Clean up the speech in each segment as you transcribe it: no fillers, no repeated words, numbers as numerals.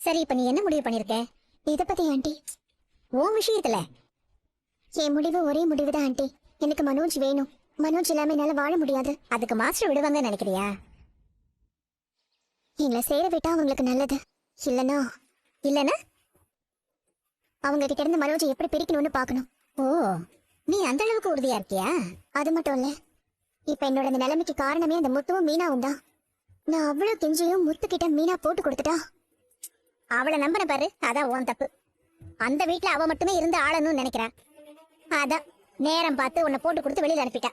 சரி, இப்ப நீ என்ன முடிவு பண்ணிருக்க? இத பத்தி ஆண்டி, உன் விஷயத்துல என் முடிவு ஒரே முடிவுதான் ஆண்டி. எனக்கு மனோஜ் வேணும். மனோஜ் இல்லாம என்னால வாழ முடியாது. அதுக்கு மாஸ்டர் விடுவாங்கன்னு நினைக்கிறியா? எங்களை சேர விட்டா அவங்களுக்கு நல்லது. இல்லனா இல்லனா அவங்க கிட்ட இருந்து மனோஜை எப்படி பிரிக்கணும்னு பாக்கணும். ஓ, நீ அந்த அளவுக்கு உறுதியா இருக்கியா? அது மட்டும் இல்ல, இப்ப என்னோட அந்த நிலைமைக்கு காரணமே அந்த முத்துவும் மீனாவும் தான். நான் அவ்வளவு கெஞ்சியும் முத்துக்கிட்ட மீனா போட்டு கொடுத்துட்டா. அவளை நம்பின பாரு, அதான் உன் தப்பு. அந்த வீட்டுல அவ மட்டுமே இருந்து ஆளணும்னு நினைக்கிறா. அதான் நேரம் பார்த்து உன்னை போட்டு கொடுத்து வெளியில அனுப்பிட்டா.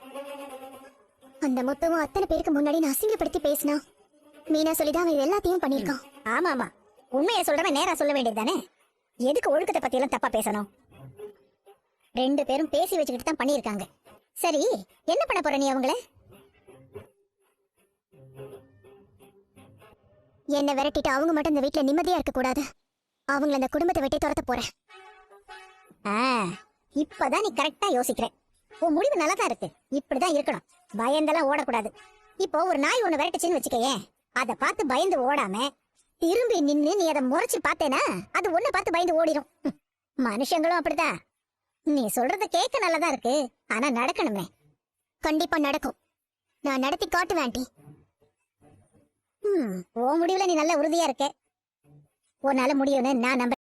அந்த முத்துவும் அத்தனை பேருக்கு முன்னாடி நான் அசிங்கப்படுத்தி பேசினா. மீனா சொல்லிதான் அவன் எல்லாத்தையும் பண்ணிருக்கான். ஆமா ஆமா, உண்மையை சொல்றவன் நேரா சொல்ல வேண்டியது தானே. எதுக்கு ஒழுக்கத்தை பத்தி எல்லாம் தப்பா பேசணும்? 2 பேரும் பேசி வச்சுக்கிட்டு தான் பண்ணிருக்காங்க. சரி, என்ன பண்ண போற நீ அவங்கள? என்ன விரட்டிட்டு அவங்க மட்டும் இந்த வீட்டுல நிம்மதியா இருக்க கூடாது. அவங்கள அந்த குடும்பத்தை வெட்டி துரத்த போறேன். இப்பதான் நீ கரெக்டா யோசிக்கிற. உன் முடிவு நல்லா தான் இருக்கு. இப்படிதான் இருக்கணும், பயந்தெல்லாம் ஓடக்கூடாது. இப்போ ஒரு நாய் ஒண்ணு விரட்டுச்சுன்னு வச்சுக்கேன், அதை பார்த்து பயந்து ஓடாம திரும்பி நின்னு நீ அதை முறைச்சு பார்த்தேனா அது ஒண்ணு பார்த்து பயந்து ஓடிடும். மனுஷங்களும் அப்படிதான். நீ சொல்றத கேட்க நல்லதா இருக்கு, ஆனா நடக்கணுமே. கண்டிப்பா நடக்கும். நான் நடத்தி காட்டுவேன் ஆண்டி. உன் முடிவுல நீ நல்ல உறுதியா இருக்க. உன்னால முடியும்னு நான் நம்புறேன்.